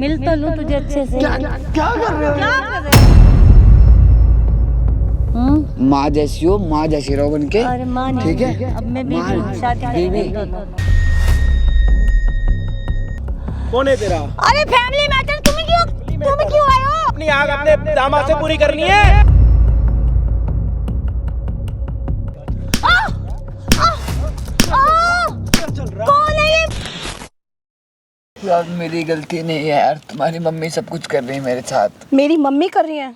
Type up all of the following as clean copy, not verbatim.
मिल तो लूं तुझे अच्छे से। क्या कर रहे हो? क्या कर रहे हो? माँ जैसी हो, माँ जैसी रहो बन के। अरे माँ नहीं, ठीक है? अब मैं बीवी हूँ, शादी करेंगे दोनों। कौन है तेरा? अरे फैमिली मैटर, तुम्हें क्यों आए हो? अपनी आग अपने दामाद से पूरी करनी है। कौन है ये? यार मेरी गलती नहीं है यार, तुम्हारी मम्मी सब कुछ कर रही है मेरे साथ। मेरी मम्मी कर रही है?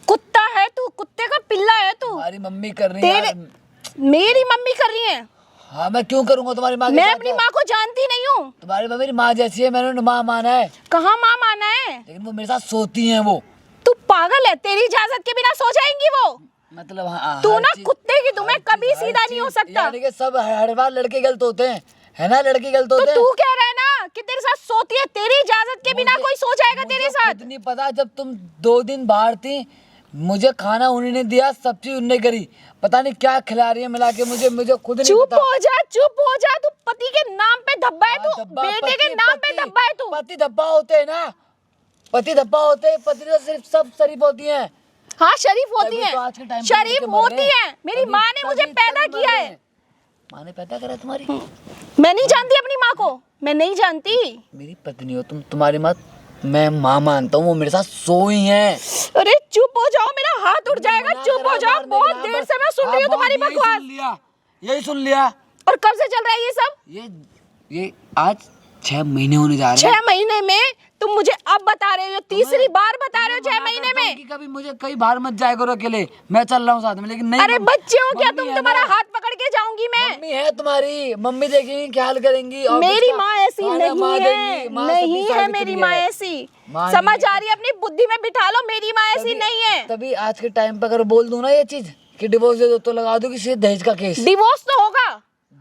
कुत्ता है तू, कुत्ते का पिल्ला है तू। तुम्हारी मम्मी कर रही है यार। मेरी मम्मी कर रही है? हाँ मैं क्यों करूँगा तुम्हारी माँ के मैं साथ? अपनी माँ को जानती नहीं हूँ। तुम्हारी मम्मी मेरी माँ जैसी है, मैंने उन्हें माँ माना है। कहाँ माँ माना है? लेकिन वो मेरे साथ सोती हैं वो। तू पागल है, तेरी इजाजत के बिना सो जाएंगी वो। मतलब हाँ, तू हर ना चीज- कुत्ते की, तुम्हें हर कभी चीज- सीधा हर नहीं हो चीज- सकता। यानी कि सब हर बार लड़के गलत होते हैं, है ना? लड़के गलत तो होते हैं। तू कह रहा है ना कि तेरे साथ सोती है, तेरी इजाजत के बिना कोई सो जाएगा तेरे मुझे साथ? खुद नहीं पता, जब तुम 2 दिन बाहर थी, मुझे खाना उन्होंने दिया, सब चीज उन्होंने करी, पता नहीं क्या खिला रही है मिला के मुझे खुद नहीं चुप पता। हो जा, चुप हो जा। तू पति के नाम पे धब्बा है, तू धब्बा, बेटे के पति- नाम पे पति- धब्बा है तू। पति धब्बा होते हैं ना, पति धब्बा होते हैं, पति तो सिर्फ सब शरीफ होती हैं। हाँ शरीफ होती तभी है, तो आज के टाइम पे शरीफ लड़के मर रहे होती हैं। है। मेरी तभी- माँ ने मुझे तभी- पैदा तभी मर किया रहे है। हैं। माँ ने पैदा करा तुम्हारी? मैं नहीं जानती अपनी माँ को, मैं नहीं जानती। मेरी पत्नी हो तुम, तुम्हारी माँ मैं माँ मानता हूँ, वो मेरे साथ सोई हैं। अरे चुप हो जाओ, मेरा हाथ उठ जाएगा। मना चुप करा हो जाओ, मारने बहुत के लिए, देर से मैं सुन हाँ, रही हूँ बहुत तुम्हारी यही बकवास। सुन लिया, यही सुन लिया। और कब से चल रहा है ये सब? ये आज 6 महीने होने जा रहे 6 महीने में? तुम मुझे अब बता रहे हो, तीसरी बार बता रहे हो 6 महीने में? कि कभी मुझे कहीं बाहर मत जाया करो अकेले, मैं चल रहा हूँ साथ में, लेकिन नहीं। अरे बच्चे हो क्या मम्मी तुम? है तुम्हारा ना। हाथ पकड़ के जाऊंगी मैं? मम्मी है तुम्हारी, मम्मी देखेंगी क्या हाल करेंगी। ऑफिस मेरी का माँ ऐसी खाना नहीं माँ है, देंगी, माँ नहीं सबकी है सावित्री मेरी है। माँ ऐसी। माँ समझ नहीं आ रही है? अपनी बुद्धि में बिठा लो, मेरी माँ ऐसी नहीं है। तभी आज के टाइम पे अगर बोल दूं ना ये चीज कि डिवोर्स दे दो, तो लगा दो किसी दहेज का केस। डिवोर्स तो होगा।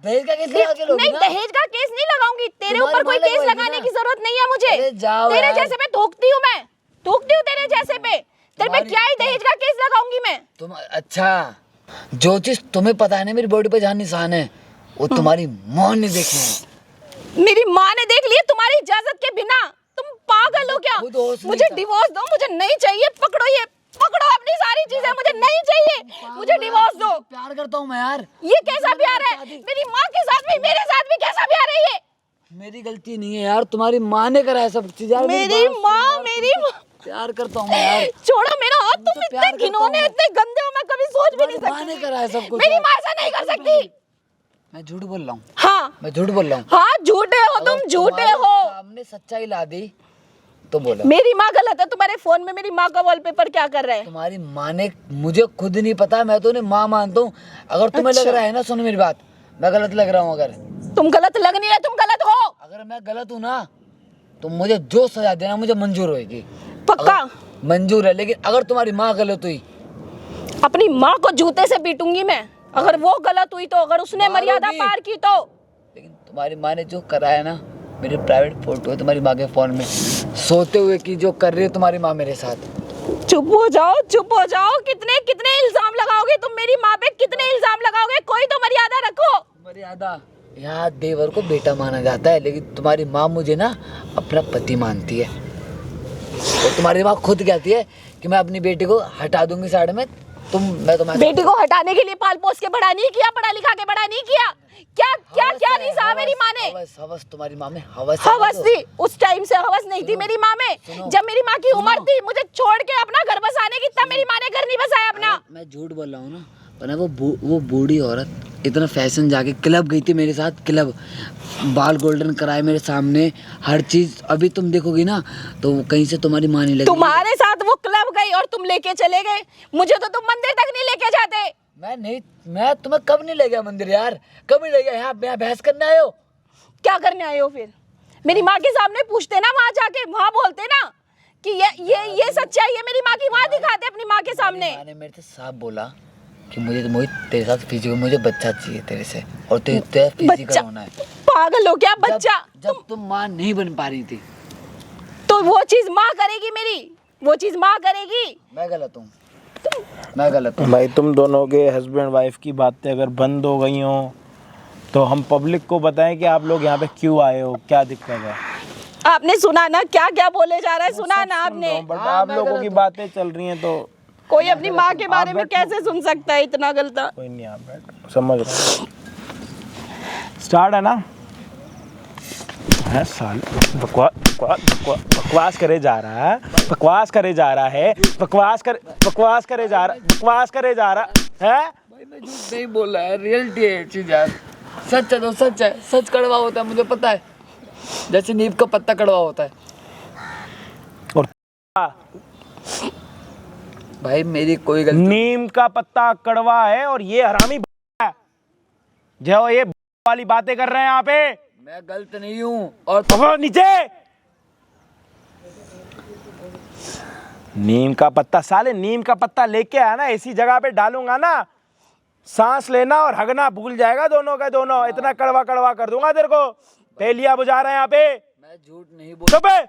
दहेज का केस लगा के लोगी नहीं, ना। दहेज का केस नहीं लगाऊंगी, तेरे तुम्हारी ऊपर कोई माँ केस लगवाएगी लगाने ना। की जरूरत नहीं है मुझे। अरे जाओ तेरे यार। जैसे पे थूकती हूँ, मैं थूकती हूँ तेरे जैसे पे। तेरे पे तुम्हारी- क्या ही दहेज का केस लगाऊंगी मैं? तुम अच्छा, जो चीज तुम्हें पता है ना मेरी बॉडी पे जहाँ निशान है, वो तुम्हारी माँ ने देखे हैं। मेरी माँ ने देख लिया तुम्हारी इजाजत के बिना? तुम पागल हो क्या? खुद होश नहीं मुझे था। डिवोर्स दो, मुझे नहीं चाहिए। पकड़ो ये, पकड़ो अपनी सारी चीजें, मुझे नहीं चाहिए, मुझे डिवोर्स दो। प्यार करता हूँ मैं यार। ये कैसा प्यार है? मेरी माँ के साथ भी, मेरे साथ भी कैसा प्यार है ये? मेरी गलती नहीं है यार, तुम्हारी माँ ने करा है सब चीज यार। मेरी माँ, मेरी माँ। प्यार करता हूँ मैं यार। छोड़ो मेरा हाथ, तुम मुझे प्यार इतने करता घिनौने, हूँ। इतने गंदे हो, मैं कभी सोच भी नहीं माँ ने सकती। करा है सब कुछ। मेरी माँ ऐसा नहीं कर सकती। मैं झूठ बोल रहा हूँ, हाँ मैं झूठ बोल रहा हूँ। हाँ, झूठे हो अगर तुम, झूठे तुम्हारे हो। सामने सच्चाई ला दी तो बोलो। मेरी माँ गलत है। तुम्हारे फोन में मेरी माँ का वॉलपेपर क्या कर रहा है? तुम्हारी माँ ने, मुझे खुद नहीं पता, मैं तो उन्हें माँ मानता हूँ। अगर तुम्हें लग रहा है ना, सुनो मेरी बात, मैं गलत लग रहा हूँ, अगर तुम गलत लग नहीं रहे, तुम गलत हो। अगर मैं गलत हूँ ना, तो मुझे जो सजा देना मुझे मंजूर होगी। पक्का? मंजूर है, लेकिन अगर तुम्हारी माँ गलत हुई, अपनी माँ को जूते से पीटूंगी मैं, अगर वो गलत हुई तो, अगर उसने मर्यादा मारोगी। पार की तो। लेकिन तुम्हारी माँ ने जो करा है ना, मेरे प्राइवेट फोटो है तुम्हारी माँ के फोन में, सोते हुए की जो कर रही है तुम्हारी माँ मेरे साथ। चुप हो जाओ, चुप हो जाओ। कितने कितने इल्जाम लगाओगे तुम मेरी माँ पे? कितने इल्जाम लगाओगे? कोई तो मर्यादा रखो। मर्यादा, यहाँ देवर को बेटा माना जाता है, लेकिन तुम्हारी माँ मुझे ना अपना पति मानती है। और तुम्हारी माँ खुद कहती है कि मैं अपनी बेटी को हटा दूंगी साइड में। मैं तुम्हारे बेटी को हटाने के लिए पाल पोस के बड़ा नहीं किया, पढ़ा लिखा के बड़ा नहीं किया। क्या क्या क्या नहीं सहा मेरी माँ ने? हवस तुम्हारी माँ में हवस है ना हवस तो। थी, उस टाइम से हवस नहीं थी मेरी माँ में। जब मेरी माँ की उम्र थी मुझे छोड़ के अपना घर बसाने की, तब मेरी माँ ने घर नहीं बसाया अपना। मैं झूठ बोल रहा हूँ ना, पर वो बूढ़ी औरत इतना फैशन जाके क्लब गई थी मेरे साथ, क्लब, बाल गोल्डन कराए मेरे सामने, हर चीज। अभी तुम देखोगी ना तो कहीं से तुम्हारी माँ नहीं लगी। तुम्हारे साथ वो क्लब गई और तुम लेके चले गए, मुझे तो तुम मंदिर तक नहीं लेके जाते। मैं तुम्हें कब नहीं ले गया मंदिर यार, कब नहीं ले गया? यहाँ बहस करने आए हो? क्या करने आए हो फिर? मेरी माँ के सामने पूछते ना, वहाँ जाके वहाँ बोलते ना कि ये सच्चाई है मेरी माँ की, वहाँ दिखाते अपनी माँ के सामने। माँ ने मेरे से साफ बोला कि मुझे मोहित तेरे साथ फिजिकल, मुझे बच्चा चाहिए तेरे से, और तेरा फिजिकल होना है। पागल हो क्या? बच्चा? जब तुम माँ नहीं बन पा रही थी तो वो चीज माँ करेगी मेरी, वो चीज माँ करेगी। मैं गलत हूँ, मैं गलत हूँ। भाई तुम दोनों के हस्बैंड वाइफ की बातें अगर बंद हो गई हो तो हम पब्लिक को बताएं कि आप लोग यहाँ पे क्यों आए हो, क्या दिक्कत है? आपने सुना ना क्या क्या बोले जा रहा है, सुना ना आपने। बट आप लोगों की बातें चल रही हैं तो कोई अपनी माँ के बारे में कैसे सुन सकता है इतना गलत। कोई नहीं, आप बैठ, समझ रहे हैं। स्टार्ट है ना? है साल बकवास करे जा रहा है, बकवास करे जा रहा है, बकवास करे जा रहा है। भाई मैं झूठ नहीं बोल रहा है, रियलिटी है चीज यार। सच है तो सच है, सच कड़वा होता है मुझे पता है, जैसे नीम का पत्ता कड़वा होता है। और भाई मेरी कोई गलती, नीम का पत्ता कड़वा है और ये हरामी है जो ये वाली बातें कर रहे हैं यहाँ पे। मैं गलत नहीं हूँ। और तो नीचे नीम का पत्ता, साले नीम का पत्ता लेके आया ना, ऐसी जगह पे डालूंगा ना, सांस लेना और हगना भूल जाएगा दोनों का दोनों। इतना कड़वा कड़वा कर दूंगा तेरे को। पहलिया बुझा रहे हैं यहाँ पे। मैं झूठ नहीं बोल। चुप है।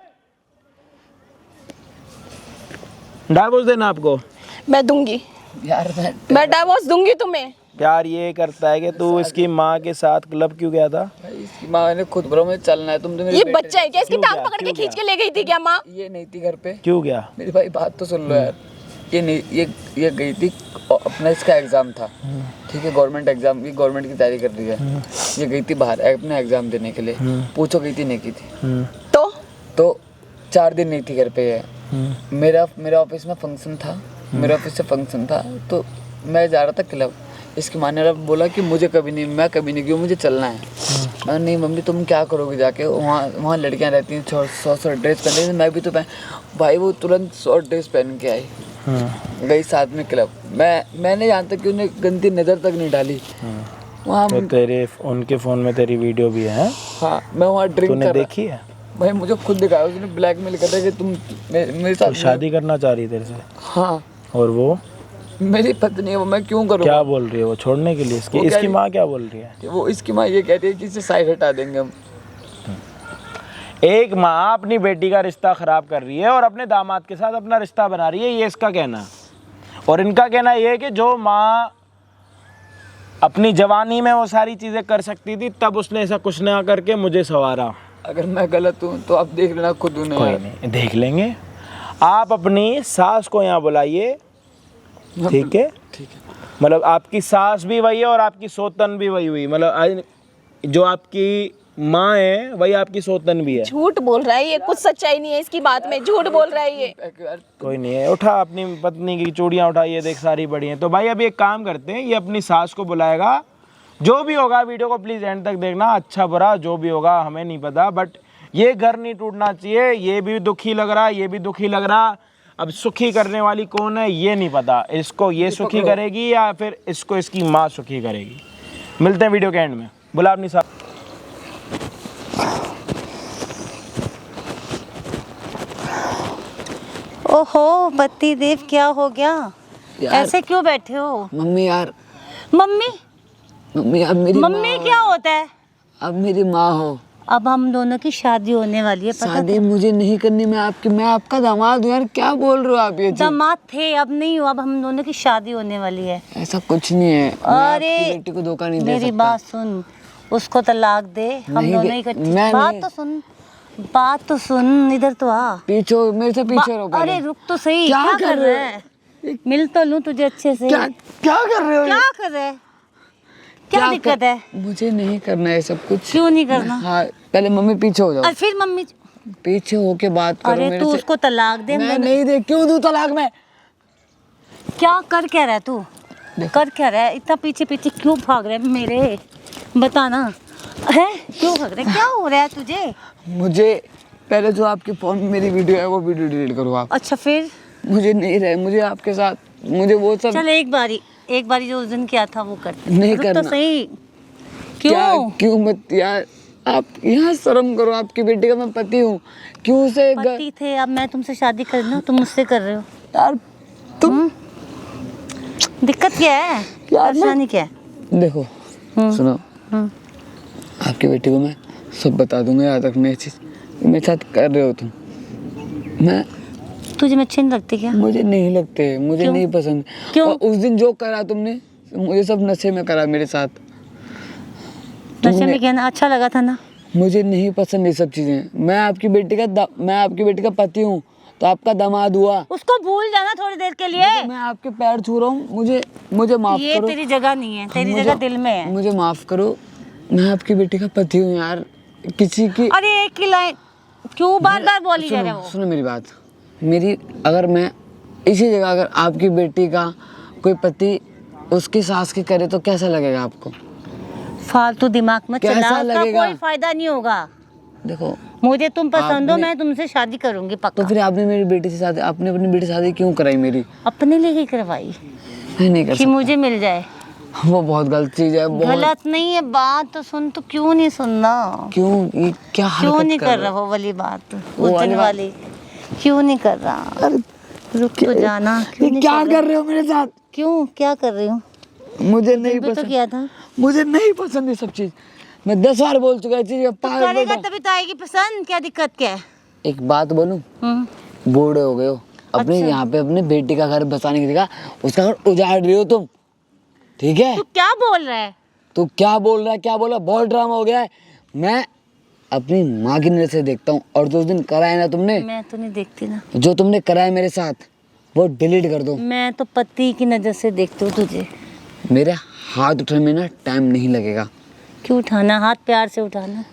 डाइवोर्स देना आपको? मैं दूंगी यार मैं डाइवोर्स दूंगी तुम्हें। प्यार ये करता है कि तू इसकी माँ के साथ क्लब क्यों गया था? भाई इसकी माँ ने खुद बोला मुझे चलना है, तुम तो मेरे ये बेटे- बच्चा है क्या? इसकी क्यों टांग गया? पकड़ के क्यों खींच गया? के ले गई थी क्या माँ? ये नहीं थी घर पे। क्यों गया? मेरी भाई बात तो सुन लो यार। ये नहीं, ये गई थी अपना, इसका एग्जाम था, ठीक है, गवर्नमेंट एग्जाम, ये गवर्नमेंट की तैयारी कर रही है। ये गई थी बाहर अपना एग्जाम देने के लिए। पूछो गई थी नहीं की थी? तो 4 दिन नहीं थी घर पे है। मेरा ऑफिस में फंक्शन था, मेरे ऑफिस से फंक्शन था, तो मैं जा रहा था क्लब। इसकी माँ ने बोला कि मुझे कभी नहीं, मैं कभी नहीं, क्यों, मुझे चलना है। मैंने नहीं मम्मी तुम क्या करोगे जाके, वहाँ लड़कियाँ रहती हैं शॉर्ट ड्रेस पहनती हैं, मैं भी तो भाई वो तुरंत शॉर्ट ड्रेस पहन के आई, गई साथ में क्लब। मैंने यहाँ तक कि उन्हें गंदी नज़र तक नहीं डाली वहाँ। तो तेरे उनके फ़ोन में तेरी वीडियो भी है? हाँ मैं वहाँ ड्रिंक तूने कर रहा। देखी है? भाई मुझे खुद दिखाया, उसने ब्लैकमेल कर रहा कि तुम मेरे साथ तो शादी करना चाह रही तेरे से? हाँ और वो मेरी पत्नी है, वो मैं क्यों करूँ? क्या बोल रही है वो छोड़ने के लिए? इसकी माँ क्या बोल रही है? वो इसकी माँ ये कहती है कि इसे साइड हटा देंगे हम। एक माँ अपनी बेटी का रिश्ता खराब कर रही है और अपने दामाद के साथ अपना रिश्ता बना रही है, ये इसका कहना। और इनका कहना ये है कि जो माँ अपनी जवानी में वो सारी चीज़ें कर सकती थी, तब उसने ऐसा कुछ ना करके मुझे संवारा। अगर मैं गलत हूँ तो आप देख लेना खुद उन्हें। कोई नहीं, देख लेंगे। आप अपनी सास को यहाँ बुलाइए, ठीक है? ठीक है। मतलब आपकी सास भी वही है और आपकी सोतन भी वही हुई, मतलब जो आपकी माँ है वही आपकी सोतन भी है। झूठ बोल रहा है ये, कुछ सच्चाई नहीं है इसकी बात में, झूठ बोल रहा है ये। कोई नहीं है, उठा अपनी पत्नी की चूड़ियाँ उठाइए, देख सारी बड़ी हैं। तो भाई अभी एक काम करते हैं, ये अपनी सास को बुलाएगा। जो भी होगा वीडियो को प्लीज़ एंड तक देखना, अच्छा बुरा जो भी होगा हमें नहीं पता, बट ये घर नहीं टूटना चाहिए। ये भी दुखी लग रहा, ये भी दुखी लग रहा। अब सुखी करने वाली कौन है ये नहीं पता, इसको ये सुखी करेगी या फिर इसको इसकी माँ सुखी करेगी। मिलते हैं वीडियो के एंड में। बुला अपनी सास। ओहो बत्ती देव, क्या हो गया? ऐसे क्यों बैठे हो? मम्मी यार, मम्मी अब मेरी मम्मी क्या होता है? अब मेरी माँ हो। अब हम दोनों की शादी होने वाली है, पता? शादी मुझे नहीं करनी, मैं आपका दामाद हूँ यार, क्या बोल रहे हो आप ये चीज़? दामाद थे, अब नहीं हो, अब हम दोनों की शादी होने वाली है। ऐसा कुछ नहीं है। मैं अरे आपकी बेटी को धोखा नहीं दे मेरी सकता। बात सुन, उसको तलाक दे, हम नहीं दोनों दे- इकट्ठे। मैं बात नहीं- तो सुन, बात तो सुन, इधर तो आ। पीछे मेरे से पीछे रहो पहले। अरे रुक तो सही, क्या क्या कर कर रहे रहा है? मिल तो लूं तुझे अच्छे से। क्या कर रहे हो? क्या कर रहे? क्या दिक्कत है? मुझे नहीं करना है सब कुछ। क्यों नहीं करना? हाँ पहले मम्मी पीछे हो जाओ, और फिर मम्मी, पीछे होके बात करो अरे मेरे तू से। उसको तलाक दे। मैं नहीं दे, क्यों दूं तलाक मैं? क्या कर क्या रहा है तू? कर क्या रहा है? इतना पीछे पीछे क्यों भाग रहा है मेरे? बताना है क्यों भाग रहा है? क्या हो रहा है तुझे? मुझे पहले जो आपके फोन में मेरी वीडियो है वो वीडियो डिलीट करो आप। अच्छा फिर? मुझे नहीं रहे, मुझे आपके साथ, मुझे वो सब चल एक बारी जो उस दिन किया था वो कर। नहीं रुक करना। तो सही। क्या क्यों? क्यों मत यार, आप यहाँ शर्म करो, आपकी बेटी का मैं पति हूँ, क्यों से पति थे, अब मैं तुमसे शादी कर रही हूँ, तुम मुझसे कर रहे हो। यार तुम दिक्कत क्या है? यार परेशानी क्या है? देखो सुनो, आपकी बेटी को मैं सब बता दूंगा, याद रखना ये चीज मेरे साथ कर रहे हो तुम। मैं तुझे मैं अच्छी नहीं लगती क्या? मुझे नहीं लगते, मुझे क्यों? नहीं पसंद। क्यों? और उस दिन जो करा तुमने, मुझे सब नशे में करा मेरे साथ। नशे में कहना अच्छा लगा था ना? मुझे नहीं पसंद ये सब चीजें। मैं आपकी बेटी का पति हूँ, तो आपका दामाद हुआ। उसको भूल जाना थोड़ी देर के लिए। मैं आपके पैर छू रहा हूँ, मुझे माफ ये करो। तेरी जगह नहीं है, तेरी जगह दिल में है। मुझे माफ करो, मैं आपकी बेटी का पति हूँ यार। किसी की अरे एक ही लाइन क्यों बार बार बोली जा रहे हो? सुनो मेरी बात। अगर मैं इसी जगह अगर आपकी बेटी का कोई पति उसकी सास की करे तो कैसा लगेगा आपको? फालतू दिमाग मत कैसा चला, उसका लगेगा? कोई फायदा नहीं होगा। देखो, मुझे तुम पसंद हो, मैं तुमसे शादी करूंगी पक्का। तो फिर आपने मेरी बेटी से शादी, आपने अपनी बेटी से शादी क्यों कराई मेरी? अपने लिए ही करवाई मैं नहीं कर कि मुझे मिल जाए। सकता। वो बहुत गलत चीज है। बहुत गलत नहीं है, बात तो सुन। तो क्यों नहीं सुनना? क्यों? ये क्या क्यों हरकत नहीं कर रहे रहा हो? वो वाली बात, वो उस वाली दिन बात? वाली क्यों नहीं कर रहा? रुक तो जाना। क्यों ये नहीं क्या कर कर रहे हो मेरे साथ? क्यों क्या कर रही हूँ? मुझे नहीं भी तो पसंद। किया था। मुझे नहीं पसंद ये सब चीज। मैं 10 बार बोल चुका है चीज। तो करेगा तभी तो आएगी पसंद। क्या दिक्कत क्या है? एक बात बोलूं, बूढ़े हो गए हो, अपने अच्छा। यहाँ पे अपने बेटी का घर बसाने की जगह उसका घर उजाड़ रही हो तुम, ठीक है? तू क्या बोल रहा है? तू क्या बोल रहा है? क्या बोला? बहुत ड्रामा हो गया है। मैं अपनी माँ की नजर से देखता हूँ, और जो उस दिन कराया ना तुमने, मैं तो नहीं देखती ना। जो तुमने कराया मेरे साथ, वो डिलीट कर दो। मैं तो पति की नजर से देखती हूँ तुझे। मेरे हाथ उठाने में ना टाइम नहीं लगेगा। क्यों उठाना हाथ? प्यार से उठाना,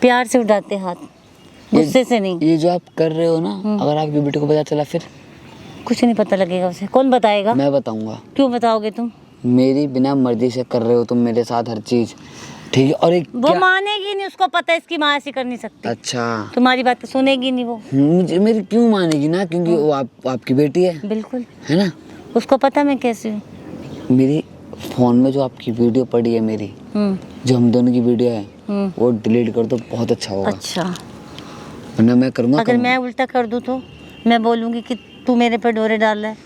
प्यार से उठाते हाथ, गुस्से से नहीं। ये जो आप कर रहे हो ना, अगर आपकी बेटी को पता चला फिर? कुछ नहीं पता लगेगा उसे। कौन बताएगा? मैं बताऊंगा। क्यों बताओगे तुम? मेरी बिना मर्जी से कर रहे हो तुम मेरे साथ हर चीज, ठीक है? और एक वो मानेगी नहीं, उसको पता है इसकी माँ ऐसी कर नहीं सकती। अच्छा, तुम्हारी बात तो सुनेगी नहीं वो। मुझे मेरी क्यों मानेगी ना? क्योंकि वो आपकी बेटी है बिल्कुल, है ना? उसको पता मैं कैसी हूँ। मेरी फोन में जो आपकी वीडियो पड़ी है मेरी, जो हम दोनों की वीडियो है, वो डिलीट कर दो, बहुत अच्छा होगा। अच्छा, वरना मैं करूँगा। अगर मैं उल्टा कर दूँ तो मैं बोलूँगी कि तू मेरे पे डोरे डाल रहा है,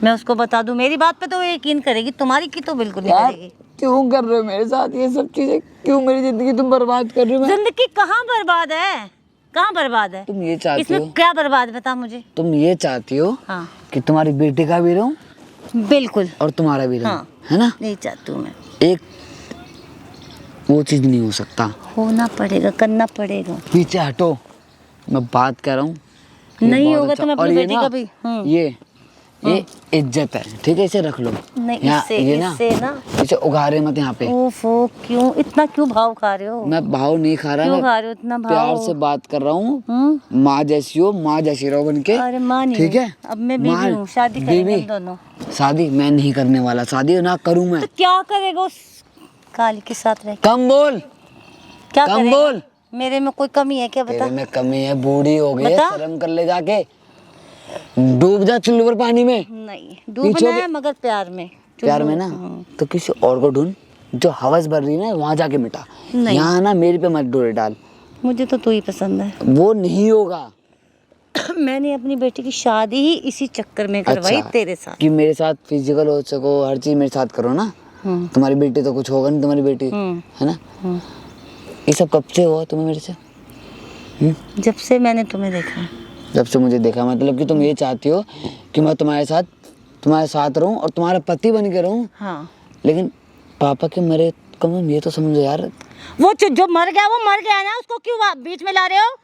मैं उसको बता दूँ, मेरी बात पे तो वो यकीन करेगी, तुम्हारी की तो बिल्कुल नहीं करेगी। क्यों कर रहे हो मेरे साथ ये सब चीजें? क्यों मेरी जिंदगी तुम बर्बाद कर रहे हो? जिंदगी कहाँ बर्बाद है? कहाँ बर्बाद है? तुम ये चाहती इसमें हो, क्या बर्बाद है बता मुझे। तुम ये चाहती हो हाँ कि तुम्हारी बेटी का भी रहूं बिल्कुल, और तुम्हारा भी रहूं, हाँ। है ना? नहीं चाहती हूँ मैं। एक वो चीज नहीं हो सकता। होना पड़ेगा, करना पड़ेगा। पीछे हटो, मैं बात कर रहा हूँ। ये नहीं बहुत होगा अच्छा- तो मैं और अपनी ये बेटी ना, का भी ये इज्जत है, ठीक है? इसे रख लो। नहीं, यहाँ- इससे ये इससे ना इसे उगारे मत यहाँ पे। ओफो, क्यों इतना क्यों भाव खा रहे हो? मैं भाव नहीं खा रहा, क्यों मैं खा रहे हो इतना भाव? प्यार से बात कर रहा हूँ। माँ जैसी हो, माँ जैसी रहो बन के, अरे माँ नहीं ठीक हूँ। है? अब मैं बीवी माँ- हूँ, शादी करेंगे बीवी? हम दोनों। शादी मैं नहीं करने वाला, शादी ना करूँ मैं। तो क्या करेगा उस काली के साथ रह के? कम बोल, क्या कम करेगा? बोल। मेरे में कोई कमी है क्या? बता। तेरे में कमी है, बूढ़ी हो गई है, बता। शर्म कर ले जाके, डूब जा चुल्लू पर पानी में। नहीं डूबना है मगर प्यार में। प्यार में ना, तो किसी और को ढूंढ जो हवस भर रही है ना, वहाँ जाके मिटा। नहीं। यहाँ ना मेरे पे मत डोरे डाल, मुझे तो तू ही पसंद है। वो नहीं होगा। मैंने अपनी बेटी की शादी ही इसी चक्कर में करवाई तेरे साथ। कि मेरे साथ फिजिकल हो सको, हर चीज मेरे साथ करो ना। तुम्हारी बेटी तो कुछ होगा नहीं, तुम्हारी बेटी है ना? ये सब कब से हुआ तुम्हें मेरे से? जब से मैंने तुम्हें देखा। जब से मुझे देखा, मतलब कि तुम ये चाहती हो कि मैं तुम्हारे साथ रहूं और तुम्हारा पति बन के रहूं। हाँ, लेकिन पापा के मरे कम, ये तो समझो यार। वो जो मर गया वो मर गया ना, उसको क्यों बीच में ला रहे हो?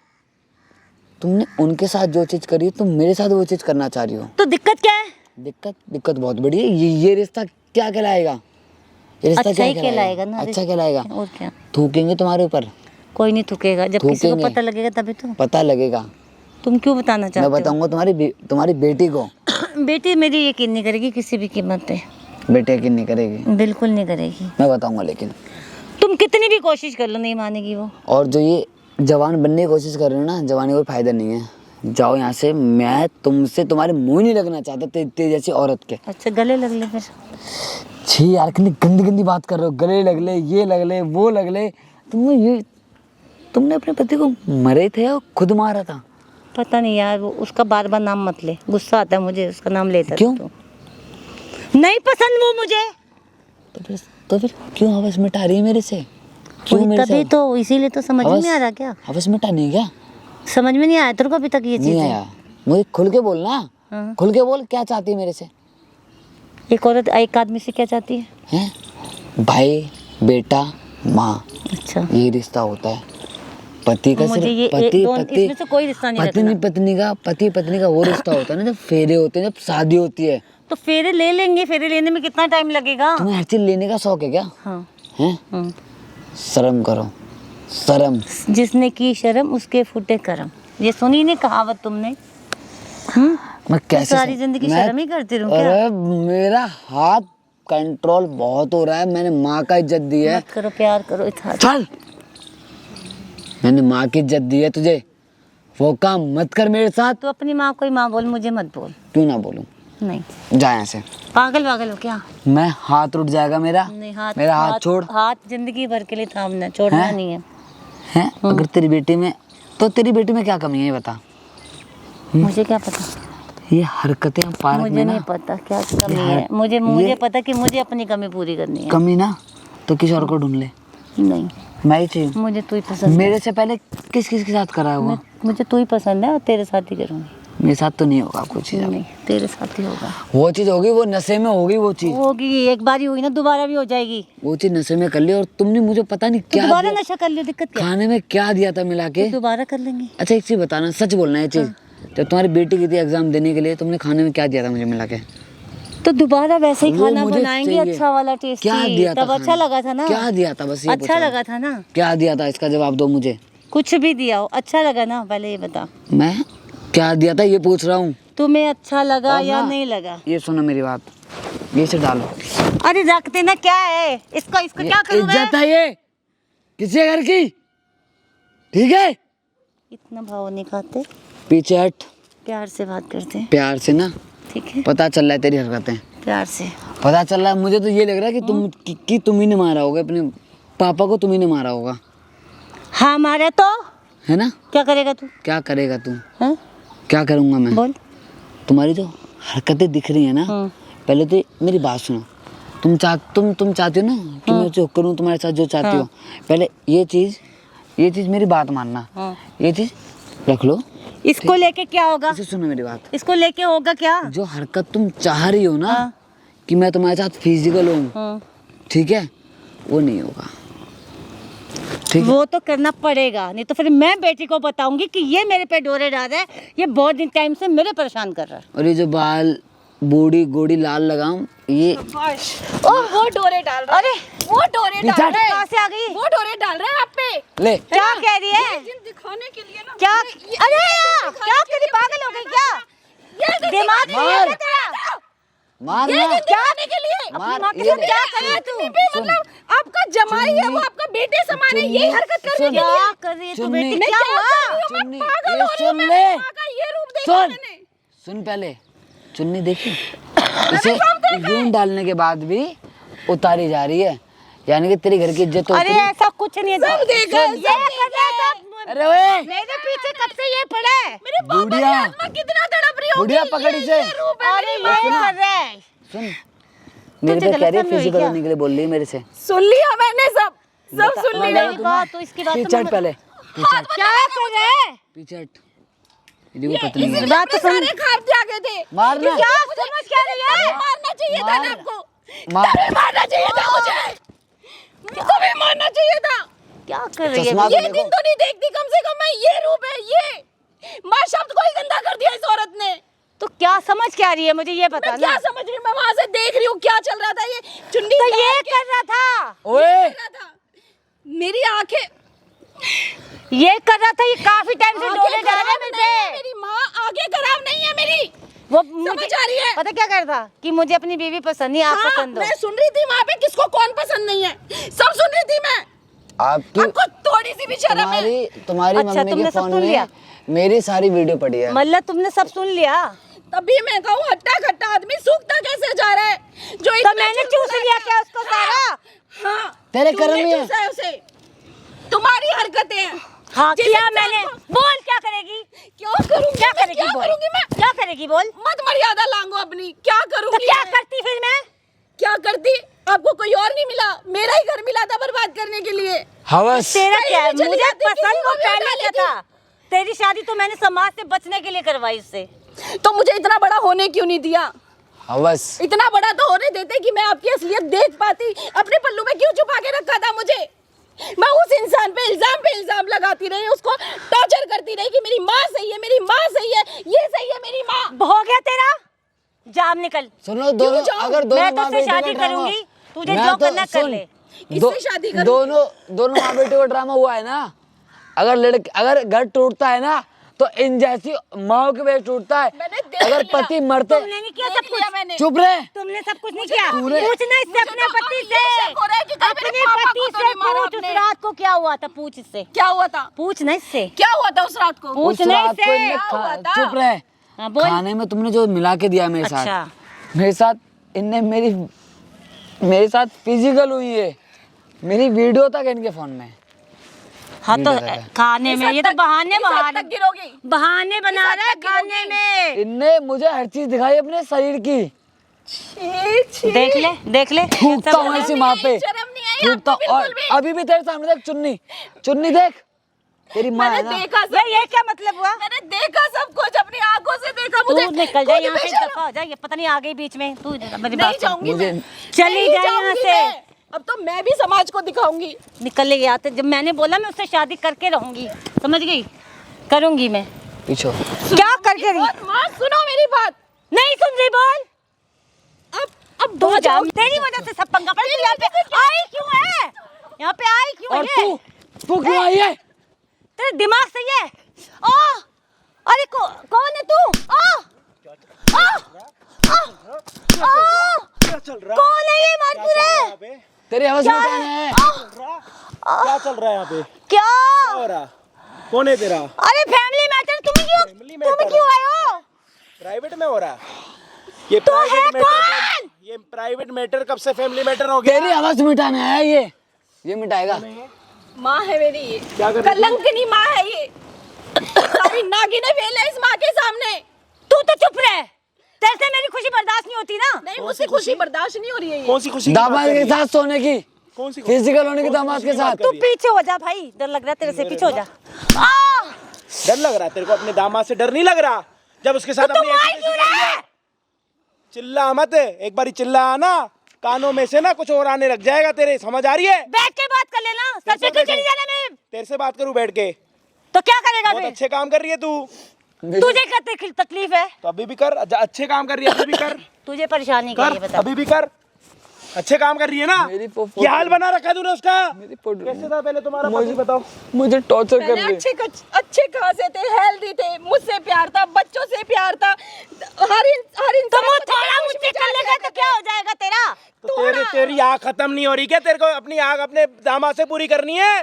तुमने उनके साथ जो चीज करी, तुम मेरे साथ वो चीज करना चाह रही हो। तो दिक्कत क्या है? दिक्कत बहुत बड़ी है। ये रिश्ता क्या कहलाएगा? ये रिश्ता अच्छा क्या ही कहलाएगा ना। अच्छा कहलाएगा। और क्या? थूकेंगे तुम्हारे ऊपर। कोई नहीं थूकेगा, जब किसी को थूकेंगे। पता लगेगा तभी तो। पता लगेगा। तुम क्यों बताना मैं चाहते बताऊंगा तुम्हारी बेटी को। हो? बेटी मेरी यकीन नहीं करेगी किसी भी कीमत पे। बेटे यकीन नहीं करेगी, बिल्कुल नहीं करेगी। मैं बताऊंगा। लेकिन तुम कितनी भी कोशिश कर लो नहीं मानेगी वो। और जो ये जवान बनने की कोशिश कर रहे हो ना, जवानी कोई फायदा नहीं है। जाओ यहाँ से, मैं तुमसे तुम्हारे मुंह नहीं लगना चाहता तेरी जैसी औरत के। अच्छा गले लग ले फिर। छी यार, कितनी गंदी गंदी बात कर रहे हो। गले लग ले, ये लग ले, वो लग ले। तुमने अपने पति को मरे थे और खुद मारा था? पता नहीं यार, वो उसका बार बार नाम मत ले, गुस्सा आता है मुझे उसका नाम लेता। क्यों? तो नहीं पसंद वो मुझे। तो फिर क्यों हवस मिटा रही है मेरे से? क्यों मेरे तभी से तो, इसीलिए तो समझ में हवस- नहीं आ रहा क्या? हवस मिटानी है क्या? समझ में नहीं आया तेरे को अभी तक ये नहीं चीज़? आया। मुझे खुल के बोलना। हाँ। खुल के बोल, क्या चाहती है मेरे से? एक औरत एक आदमी से क्या चाहती है? हैं? भाई, बेटा, माँ, अच्छा ये रिश्ता होता है पति का, मुझे सिर्फ ये पति पति इसमें से कोई रिश्ता नहीं पत्नी पत्नी का, पति पत्नी का वो रिश्ता होता है ना, जब फेरे होते हैं, जब शादी होती है। तो फेरे ले लेंगे, फेरे लेने में कितना टाइम लगेगा? तुम्हें हर चीज लेने का शौक है क्या? हाँ हैं? शर्म करो, शर्म। जिसने की शर्म उसके फूटे करम, ये सुनी नहीं कहावत तुमने? मैं कैसे सारी जिंदगी मैं- शर्म ही करती रहूं क्या? अरे मेरा हाथ कंट्रोल बहुत हो रहा है, मैंने माँ का इज्जत दी है। मत करो, प्यार करो इतना। चल, मैंने माँ की इज्जत दी है तुझे, वो काम मत कर मेरे साथ। तो अपनी माँ को ही माँ बोल, मुझे मत बोल। क्यों ना बोलूं? नहीं, जा यहाँ से। पागल पागल हो क्या? मैं हाथ उठ जाएगा मेरा, नहीं, हाथ मेरा हाथ छोड़। हाथ जिंदगी भर के लिए थामना, छोड़ना हैं? नहीं है। हैं? अगर तेरी बेटी में, तो तेरी बेटी में क्या कमी है ये बता। मुझे क्या पता, ये हरकतें पार्क मुझे में ना, नहीं पता क्या कमी है। मुझे पता कि मुझे अपनी कमी पूरी करनी है। कमी ना तो किसी और को ढूंढ ले, नहीं, मैं ही चाहिए। मुझे तू ही पसंद है। मेरे से पहले किस किस के साथ करा हुआ? मुझे तू ही पसंद है और तेरे साथ ही करूँगी। मेरे साथ तो नहीं होगा कुछ चीज। नहीं, तेरे साथ ही होगा। वो चीज होगी, वो नशे में होगी वो चीज। होगी, एक बार ही हुई ना, दोबारा भी हो जाएगी। वो चीज नशे में कर ली, और तुमने मुझे पता नहीं तो क्या दोबारा दिया, नशा कर लियो, दिक्कत क्या है? खाने में क्या दिया था मिला के। तो दोबारा कर लेंगे। अच्छा एक चीज बताना, सच बोलना है ये चीज, जब तुम्हारी बेटी की थी एग्जाम देने के लिए, तुमने खाने में क्या दिया था मुझे मिला के? तो दोबारा वैसे ही वो खाना मुझे बनाएंगे, चाहिए। अच्छा वाला टेस्टी। क्या दिया था तब अच्छा खाने? लगा था ना? क्या दिया था, बस ये अच्छा पूछा। लगा था ना? क्या दिया था, इसका जवाब दो मुझे। कुछ भी दिया हो, अच्छा लगा ना? पहले ये बता, मैं क्या दिया था ये पूछ रहा हूँ। तुम्हें अच्छा लगा और या ना, नहीं लगा? ये सुनो मेरी बात, ये से डालो। अरे रख देना, क्या है इसको क्या करूं मैं? इज्जत है ये किसी घर की, ठीक है? इतना भाव नहीं खाते, पीछे हट, प्यार से बात करते हैं। प्यार से ना, ठीक है, पता चल रहा है तेरी हरकतें, प्यार से। पता चल रहा है मुझे। तो ये लग रहा है कि तुम ही ने मारा होगा अपने पापा को, तुम ही ने मारा होगा, हाँ मारे तो है ना? क्या करेगा तू? क्या करेगा तू? हाँ? क्या करूँगा मैं? बोल। तुम्हारी जो हरकतें दिख रही है ना, पहले तो मेरी बात सुनो। तुम चाहती हो ना कि मैं जो करूँ तुम्हारे साथ, जो चाहती हो, पहले ये चीज मेरी बात मानना। ये चीज रख लो। इसको लेके क्या होगा? इसे सुनो मेरी बात, इसको लेके होगा क्या? जो हरकत तुम चाह रही हो ना कि मैं तुम्हारे साथ फिजिकल हूँ, ठीक है, वो नहीं होगा, ठीक है? वो तो करना पड़ेगा, नहीं तो फिर मैं बेटी को बताऊंगी कि ये मेरे पे डोरे डाल रहा है, ये बहुत दिन टाइम से मेरे परेशान कर रहा है। और ये जो बाल बूढ़ी गोड़ी लाल लगाऊं, ये ओ वो डोरे डाल रहा है। अरे वो डोरे डाल रहा है। कहाँ से आ गई? वो डोरे डाल रहा है आप पे। ले। क्या कह रही है? ये जिन दिखाने के लिए ना। क्या? ये- अरे यार, क्या कर रही? पागल हो गई क्या? ये दिन दिमाग दिखाने नहीं है मार। तेरा? मार ये ना। दिन दिखाने के लिए। मार, माँ के ये साथ ले। क्या कर रही है तू? इतनी भी मतलब आपका जमाई है, वो आपका बेटे समान है, यही हरकत करने के लिए। क्या कर रही है तू चुन्नी। बेटी? मैं क्या क्या हुआ? कर रही हूँ? मैं चुन्नी, पागल ये हो रही हूँ। सुन मैं ले। माँ का ये रूप देखा सुन, मैंने। सुन पहले, चुन्नी देखी, इसे यूं डालने के बाद भी उतारी जा रही है, यानी कि तेरी घर की इज्जत तो अरे उतरी। ऐसा कुछ नहीं है। सब देखा, ये सब कर रहा है सब। अरे ओए, मेरे पीछे कब से ये पड़ा है? मेरे बाबा की बुढ़िया। आत्मा कितना तड़प रही होगी। बुढ़िया पकड़ ये- इसे। ये रूप है अरे मेरी ये माँ। कर रहा है। सुन, मेरे पे तुझे कह रही है गलतफहमी हुई फिजिकल क्या? होने के लिए बोल रही है मेरे से। सुन लिया मैंने, सब सुन लिया। मेरी बात तो इसकी बात पीछे हट पहले, पीछे हट, क्या कर रहा है? पीछे हट। ये पतली है। इसीलिए बात तो अपने सुन। सारे ख्वाब जागे थे। मारना। क्या समझ क्या रही है? मारना चाहिए था ना आपको। मार। तभी मारना चाहिए था मुझे। तभी मारना चाहिए था। क्या कर रही है? चश्मा ये देखो। दिन तो नहीं देखती कम से कम मैं, ये रूप है ये। माँ शब्द को ही गंदा कर दिया इस औरत ने। तो क्या समझ क्या रही है? मुझे ये बता मैं ना। क्या समझ रही हूँ, मैं वहां से देख रही हूँ क्या चल रहा था। ये चुन्नी तो ये काट के कर रहा था, ओए, कर रहा था। मेरी आंखें ये कर रहा था, ये काफी टाइम से आगे डोले डाल रहा खराब है नहीं है मुझे। मेरी माँ, आगे खराब नहीं है मेरी। वो समझ आ रही है? पता क्या कर रहा कि मुझे अपनी बीवी पसंद नहीं, आप हाँ, पसंद हो। मैं सुन रही थी वहाँ पे किसको कौन पसंद नहीं है, सब सुन रही थी मैं। आपकी आपको थोड़ी सी भी शर्म है? तुम्हारी अच्छा, मम्मी तुमने के सब फोन सुन लिया? में मेरी सारी वीडियो पड़ी है। मतलब तुमने सब सुन लिया? तभी मैं कहूँ हट्टा खट्टा आदमी सूखता कैसे जा रहा है। जो तो इतना मैंने चुलबुला चूस लिया है। क्या उसको सारा? हाँ, तेरे तुमने कर्म ही है। चूसा है उसे। तुम्हारी हरकतें हैं। हाँ जिस किया इंसान मैंने। को- बोल क्या करेगी? क्या करूंगी क्या मैं? करेगी क्या बोल? करूंगी मैं? क्या करेगी बोल? मत मर्यादा लांगो अपनी। क्या तो करूंगी क्या मैं? करती फिर मैं? क्या करती? आपको कोई और नहीं मिला, मेरा ही घर मिला था बर्बाद करने के लिए। हवस। तेरा क्या है? चली मुझे जाती, पसंद किसी वो को भी पहले उठा से लेती। था। तेरी शादी तो मैंने समाज से बचने के लिए करवाई उससे। तो मुझे इतना बड़ा होने क्यों नहीं दिया? हवस। इतना बड़ा तो होने देते कि मैं आपकी असलियत देख पाती। अपने पल्लू में क्यों छुपा के रखा था मुझे? इंसान पे इल्जाम लगाती रही, उसको टॉर्चर करती रही कि मेरी माँ सही है, मेरी माँ सही है, ये सही है मेरी माँ। हो गया तेरा, जाम निकल। सुनो दोनों, अगर दोनों मैं माँ तुझसे बेटी का शादी ड्रामा, करूंगी, तुझे मैं जो तो करना कर सुन, ले। इससे शादी करूंगी। दोनों माँ बेटी का ड्रामा हुआ है ना, अगर घर टूटता है ना तो इन जैसी माओ की वजह टूटता है। मैंने देख अगर लिया। पति मरते, तुमने नहीं किया देख सब लिया कुछ, मैंने। चुप रहे, तुमने सब कुछ नहीं किया। तूने- पूछना इससे, अपने तो पति ये से, शक हो रहा है कि कहीं मेरे अपने पापा पति को तो से नहीं मारा पूछ, उस आपने। रात को क्या हुआ था, पूछ इससे, क्या हुआ था? पूछ ना इससे, क्या हुआ था उस रात को? पूछ उस नहीं रात को से। इनने क्या हुआ था? चुप रहे, हाँ, बोल। खाने में तुमने जो मिला के दिया मेरे अच्छा। साथ, मेरे साथ इनने मेरे साथ फिजिकल हुई है, मेरी वीडियो तक इनके फोन में। हाँ तो वीडियो है। खाने में, ये तो बहाने इस हद तक गिरोगी? बहाने बना हद रहा है तक खाने गिरोगी? में। इनने मुझे हर चीज दिखाई अपने शरीर की। छी, छी। देख ले, देख ले, थूकता हूँ ऐसी माँ पे, शर्म नहीं आई थूकता आपको और बिल्कुल भी? अभी भी तेरे सामने देख चुन्नी देख, तेरी माँ है मैंने ना। देखा सब, ये क्या मतलब हुआ? मैंने देखा सब कुछ अपनी आंखों से देखा। तू मुझे निकल जा खुद यहाँ से, भी शर्म- दफा हो जा, ये पता नहीं आ गई बीच में। तू मेरी नहीं बात सुन। जाऊंगी मुझे- मैं, चली नहीं जा यहाँ जाऊंगी से। मैं। अब तो मैं भी समाज को दिखाऊंगी। निकल ले यहाँ से। जब मैंने बोला मैं उससे शादी करके रहूंगी, समझ गई, करूंगी मैं। पीछो क्या करके रही? और माँ सुनो मेरी बात, नहीं सुन रही, बोल। अब तू दो जा, तेरी वजह से सब पंगा पड़ा। तू यहाँ पे आई क्यों है? यहाँ पे आई क्यों और है? तू क्यों आई है? तेरा दिमाग सही है? ओ, अरे कौन है तू? क्या चल रहा कौन है ये मारपुर है? तेरी आवाज में कौन है? क्या चल रहा है यहाँ पे? क्या? क्या हो रहा? कौन है तेरा? अरे फैमिली मैटर, Family तुम matter क्यों है। आए हो? प्राइवेट में हो रहा? ये तो है प्राइवेट मैटर, कौन? ये प्राइवेट मैटर कब से फैमिली मैटर हो गया? तेरी आवाज मिटाना है ये मिटाएगा। माँ है मेरी, ये क्या कर रही है? कलंकनी माँ है ये। सारी नागिनें फेल है इस माँ के सामने। तू तो चुप रह, तेरे से मेरी खुशी बर्दाश्त नहीं होती ना। नहीं, मुझसे खुशी बर्दाश्त नहीं हो रही है ये। कौन सी खुशी की बात दामाद कर के रही है? साथ सोने की, कौन सी खुशी? फिजिकल होने की कौन सी दामाद खुशी के की बात साथ। कर तू रही है? पीछे हो जा भाई, डर लग रहा है तेरे से, पीछे हो जा। डर लग रहा है तेरे को? अपने दामाद से डर नहीं लग रहा? जब उसके साथ अपनी ऐसी क्यों तैसी कर रही है? चिल्ला मत, एक बारी चिल्ला ना, कानों में से ना कुछ और आने लग जाएगा तेरे, समझ आ रही है? बैठ के बात कर लेना, सर पे क्यों चली जाना? मैं तेरे से बात करूं बैठ के? तो क्या करेगा बहुत फिर? अच्छे काम कर रही है तू, तुझे क्या तकलीफ है? तो अभी भी कर। अच्छे काम कर रही है, अभी भी कर। तुझे परेशानी क्या है ये कर, बता। अभी भी कर। अच्छे काम कर रही है ना? मेरी फोटो- क्या हाल बना रखा है तूने उसका? मेरी फोटो- कैसे था पहले तुम्हारा पति, बताओ? मुझे टॉर्चर कर पहले रही है। अच्छे खासे थे, हेल्दी थे, मुझसे प्यार था, बच्चों से प्यार था, हर इंसान तुम को थोड़ा कुछ मुझसे विचार कर लेगा तो क्या हो जाएगा तेरा? तो तेरी आग खत्म नहीं हो रही क्या? तेरे को अपनी आग अपने दामाद से पूरी करनी है?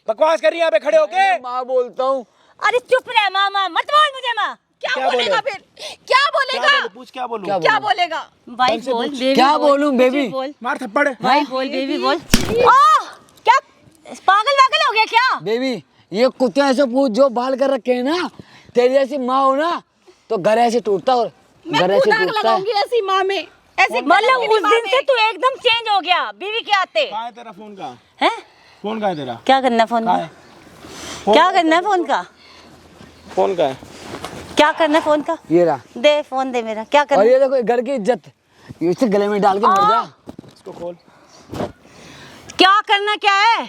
बकवास कर रही है यहाँ पे खड़े होके? माँ बोलता हूँ। अरे चुप रह मामा, मत बोल मुझे माँ। क्या क्या बोलेगा बोले? फिर? क्या बोलेगा? पूछ, क्या बोलूं? क्या बोलेगा? भाई बोल, बेबी क्या बोल, बोलूं, मुझे बेबी? बोल, मार थप्पड़। भाई बोल, बेबी बोल। क्या पागल वागल हो गया क्या? बेबी, ये कुत्ते ऐसे पूछ जो बाल कर रखे हैं ना, तेरी ऐसी माँ हो ना तो घर ऐसे टूटता और मैं घर ऐसे खुद आग टूटता है। लगाऊंगी ऐसी माँ में, ऐसी मतलब कलंकिनी उस माँ दिन में। से तू एकदम चेंज हो गया बीवी के आते कहाँ है तेरा फोन? का हैं? फोन? कहाँ है तेरा? क्या करना फोन कहाँ का? है? क्या करना है फोन का? फोन का है? क्या करना है फोन का? ये रहा। दे फोन, दे मेरा। क्या और करना? ये देखो घर की इज्जत, ये उसे गले में डाल के मर जा। इसको खोल। क्या करना क्या है?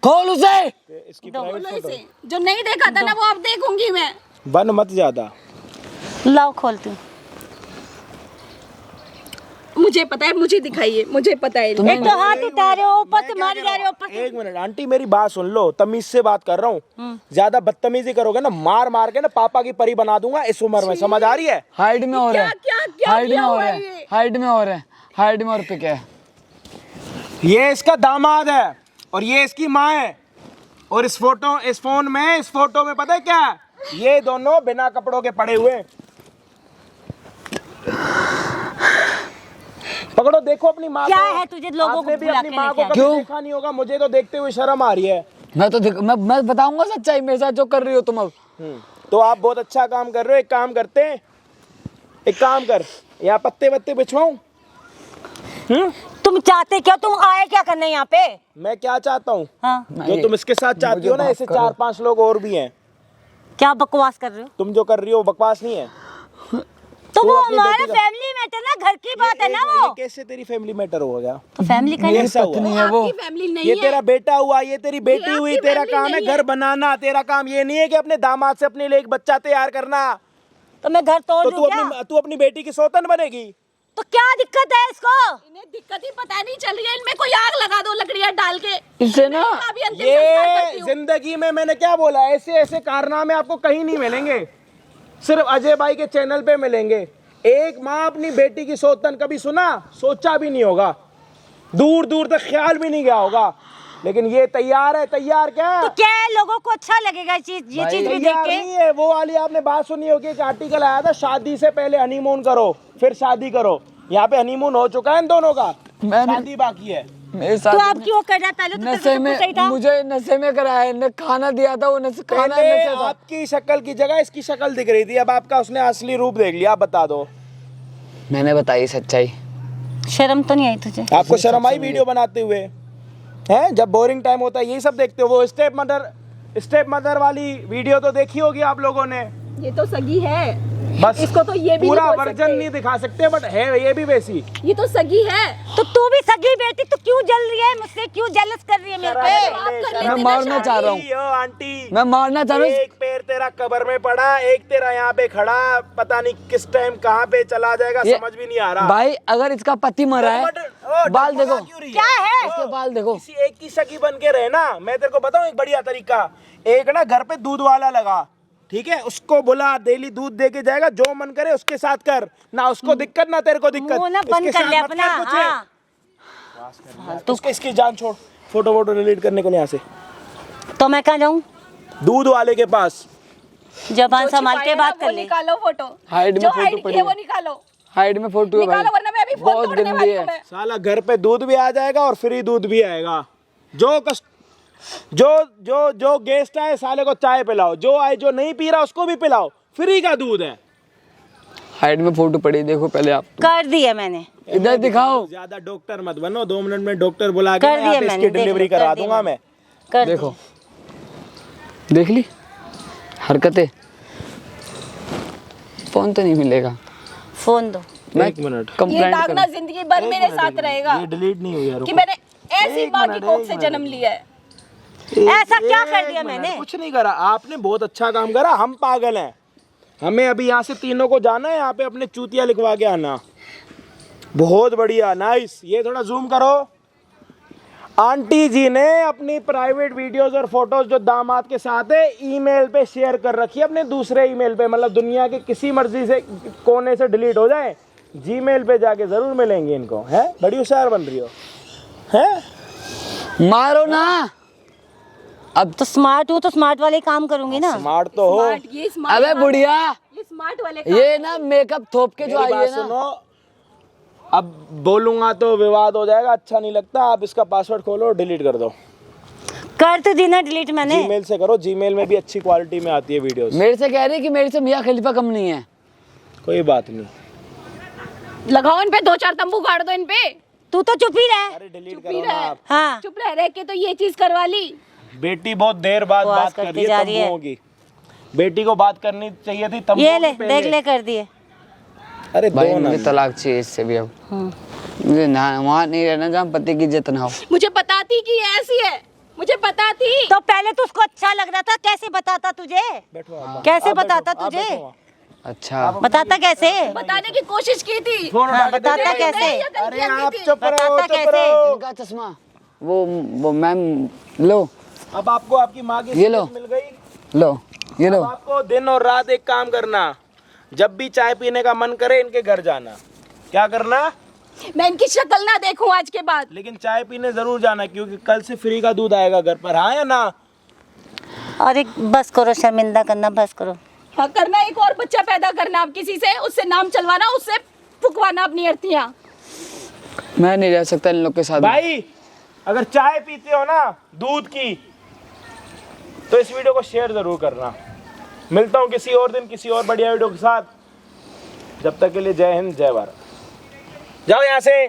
खोल उसे। इसकी दो। प्राइवेट बोलो फोटो इसे, जो नहीं देखा था ना वो अब देखूंगी मैं। बन मत ज्यादा। लाओ खोल तू। मुझे पता है, मुझे दिखाइए, मुझे पता है। एक तो हाथ उठा रहे हो, ऊपर से मारी जा रहे हो, ऊपर से। एक मिनट आंटी, मेरी बात सुन लो, तमीज से बात कर रहा हूँ। ज्यादा बदतमीजी करोगे ना, मार मार के ना पापा की परी बना दूंगा इस उम्र में, समझ आ रही है? हाइट में हो रहा है, क्या हाइट में किया हो हुआ रहा है है, ये? हाइट में हो रहा है, हाइट में और पिक है। ये इसका दामाद है और ये इसकी माँ है। और इस फोन में पता है क्या है? ये दोनों बिना कपड़ों के पड़े हुए। पकड़ो, देखो अपनी माँ क्या को। है तुझे लोगों को आपने भी बुला अपनी के माँ को लेके कभी क्यों? देखा नहीं होगा, मुझे तो देखते हुए शर्म आ रही है। मैं बताऊंगा सच्चाई मेरे साथ जो कर रही हो तुम अब। तो आप बहुत अच्छा काम कर रहे हो। एक काम करते हैं, एक काम कर, यहाँ पत्ते वत्ते बिछवाऊं? तुम चाहते क्या? तुम आए क्या करने यहाँ पे? मैं क्या चाहता हूँ? हाँ, जो तुम इसके साथ चाहती हो ना, मुझे ऐसे माफ करो। 4-5 लोग और भी हैं। क्या बकवास कर रहे हो? तुम जो कर रही हो वो बकवास नहीं है। तो तू वो अपनी हमारा बेटी का- फैमिली मैटर ना, घर की बात है ना ये वो। कैसे तेरी फैमिली मैटर हो गया? तो फैमिली का ये नहीं। ऐसा हुआ। पत्नी है वो। आपकी फैमिली नहीं ये है। तेरा बेटा हुआ, ये तेरी बेटी आपकी हुई, तेरा फैमिली काम है नहीं घर है। बनाना। तेरा काम ये नहीं है कि अपने दामाद से अपने लिए एक बच्चा तैयार करना। तो मैं घर तोड़ तो दूं क्या? तू अपनी बेटी की सौतन बनेगी? तो क्या दिक्कत है इसको? इन्हें दिक्कत ही पता नहीं चल रही है, इनमें कोई आग लगा दो लकड़ियां डाल के। इसे ना अभी अंतिम संस्कार करती ये हूँ। जिंदगी में मैंने क्या बोला, ऐसे ऐसे कारनामे आपको कहीं नहीं मिलेंगे, सिर्फ अजय भाई के चैनल पे मिलेंगे। एक माँ अपनी बेटी की सौतन कभी सुना, सोचा भी नहीं होगा, दूर दूर तक ख्याल भी नहीं गया होगा, लेकिन ये तैयार है। तैयार क्या? तो क्या है, लोगों को अच्छा लगेगा ये चीज भी देख तैयार के? नहीं है। वो वाली आपने बात सुनी होगी, एक आर्टिकल आया था, शादी से पहले हनीमून करो फिर शादी करो। यहाँ पे हनीमून हो चुका है इन दोनों का, शादी बाकी है। मेरे तो आप साथ क्यों कर रहा? पहले तो तेरे नशे को सही में, था। मुझे नशे में कराया, ने खाना दिया था, वो नशे खाना पहले नशे था। आपकी शक्ल की जगह इसकी शक्ल दिख रही थी, अब आपका उसने असली रूप देख लिया। आप बता दो, मैंने बताई सच्चाई। शर्म तो नहीं आई तुझे? आपको शर्म आई वीडियो बनाते हुए? हैं, जब बोरिंग टाइम होता है यही सब देखते हो। वो स्टेप मदर वाली वीडियो तो देखी होगी आप लोगों ने। ये तो सगी है, बस इसको तो ये भी पूरा नहीं बोल वर्जन सकते। नहीं दिखा सकते, बट है ये भी वैसी। ये तो सगी है। तो तू भी सगी बेटी, तो क्यों जल रही है मुझसे? क्यों जेलस कर रही है मेरे पे? आप कर लेते मैं ना मारना चाह रहा हूँ, ओ आंटी, मैं मारना चाह रहा हूँ। एक पैर तेरा कब्र में पड़ा, एक तेरा यहाँ पे खड़ा, पता नहीं किस टाइम कहाँ पे चला जाएगा, ये- समझ भी नहीं आ रहा। भाई अगर इसका पति मरा है, बाल देखो क्या है? इसके बाल देखो। किसी एक की सगी बन के रहे ना। मैं तेरे को बताऊं एक बढ़िया तरीका, एक ना घर पे दूध वाला लगा, ठीक है, उसको बोला डेली दूध दे के जाएगा, जो मन करे उसके साथ कर, ना उसको दिक्कत ना तेरे को दिक्कत। मुंह ना बंद इसके कर साथ ले मत अपना। कर कुछ। हाँ। तो इसकी जान छोड़, फोटो डिलीट करने को नहीं यहाँ से। तो मैं कहाँ जाऊँ? दूध वाले के पास। जबान जो संभाल के छिपाया बात ना, कर वो ले। निकालो फोटो। हाइड में जो फोटो हाइड पड़ी की है है। वो निकालो। हाइड में फोटो है भाई, निकालो वरना मैं अभी फोन बहुत तोड़ने गंदी वाली है। हूँ मैं। साला घर पे दूध भी आ जाएगा और फ्री दूध भी आएगा। जो गेस्ट आए साले को चाय पिलाओ, जो आए जो नहीं पी रहा उसको भी पिलाओ, फ्री का दूध है। हाइड में फोटो पड़ी, देखो पहले आप, कर दिया मैंने। इधर दिखाओ। ज्यादा डॉक्टर मत बनो, 2 मिनट में डॉक्टर बुला के कर मैं यहाँ दिया पे मैंने, इसकी देख डिलीवरी लो, कर करा दिया दूंगा मैंने। मैं। कर देखो, देख ली हरकतें। फोन तो नहीं मिलेगा, फोन दो। मैं एक मिनट, ये कंप्लेंट दाग ना करूं। जिंदगी भर मेरे साथ रहेगा ये डिलीट नहीं हुई यार। कि मैंने ऐसी एक माँ की मिनट, कोख एक से मिनट। जन्म लिया है। ऐसा क्या कर दिया मैंने? कुछ नहीं करा, आपने बहुत अच्छा काम करा। हम पागल हैं, हमें अभी यहाँ से तीनों को जाना है, यहाँ पे अपने चूतिया लिखवा के आना। बहुत बढ़िया, नाइस। ये थोड़ा जूम करो। आंटी जी ने अपनी प्राइवेट वीडियोस और फोटोज जो दामाद के साथ है ईमेल पे शेयर कर रखी है, अपने दूसरे ईमेल पे, मतलब दुनिया के किसी मर्जी से कोने से डिलीट हो जाए, जीमेल पे जाके जरूर मिलेंगे इनको। है, बड़ी होशियार बन रही हो। है, मारो ना। अब तो स्मार्ट हूँ तो स्मार्ट वाले काम करूंगी ना। स्मार्ट तो हो। स्मार्ट, ये स्मार्ट अबे बुढ़िया, ये स्मार्ट वाले ये ना मेकअप थोप के जो मेरी आई बात है ना, सुनो, अब बोलूंगा तो विवाद हो जाएगा, अच्छा नहीं लगता। आप इसका पासवर्ड खोलो, डिलीट कर दो। कर तो देना डिलीट मैंने। जीमेल से करो, जीमेल में भी अच्छी क्वालिटी में आती है वीडियोस। मेरे से कह रही कि मेरे से मियाँ खलीफा कम नहीं है। कोई बात नहीं, लगाओ इन पे 2-4 तंबू गाड़ दो इन पे। तू तो चुप ही रह। अरे डिलीट चुप करो ही ना रह। आप। हाँ, चुप रह के तो ये चीज करवा ली। बेटी बहुत देर बाद बकवास बात कर करती रही जा है रही है। तंबुओं की। बेटी को बात करनी चाहिए थी तंबुओं ये की ले पहले। देख ले, कर दिए। अरे भाई दो ना। मुझे तलाक चाहिए इससे भी अब। मुझे ना वहाँ नहीं रहना जहाँ पति की इज्जत ना हो। मुझे पता थी कि ये ऐसी है, मुझे पता थी। तो पहले तो उसको अच्छा लग रहा था, कैसे बताता तुझे? बैठो आप। कैसे आप बैठो, बताता आप तुझे? बैठो। अच्छा, बताता कैसे? बताने की कोशिश की थी। फोन हाँ, उठा के दे बताता दे। कैसे? अरे आप चुप रहो, बताता चुप कैसे? रहो। इनका चश्मा, वो मैम लो, अब आपको आपकी माँ की ये लो। स्लिप मिल गई। लो ये लो। अब आपको दिन और रात एक काम करना, जब भी चाय पीने का मन करे इनके घर जाना। क्या करना? मैं इनकी शक्ल ना देखूं आज के बाद। लेकिन चाय पीने जरूर जाना, क्योंकि कल से फ्री का दूध आएगा घर पर। हाँ या ना? अरे बस करो, शर्मिंदा करना बस करो। हाँ, करना एक और बच्चा पैदा करना आप किसी से, उससे नाम चलवाना, उससे फुकवाना अपनी अर्थियां। मैं नहीं रह सकता इन लोग के साथ। भाई अगर चाय पीते हो ना दूध की, तो इस वीडियो को शेयर जरूर करना। मिलता हूँ किसी और दिन किसी और बढ़िया वीडियो के साथ। जब तक के लिए जय हिंद, जय भारत। जाओ यहाँ से।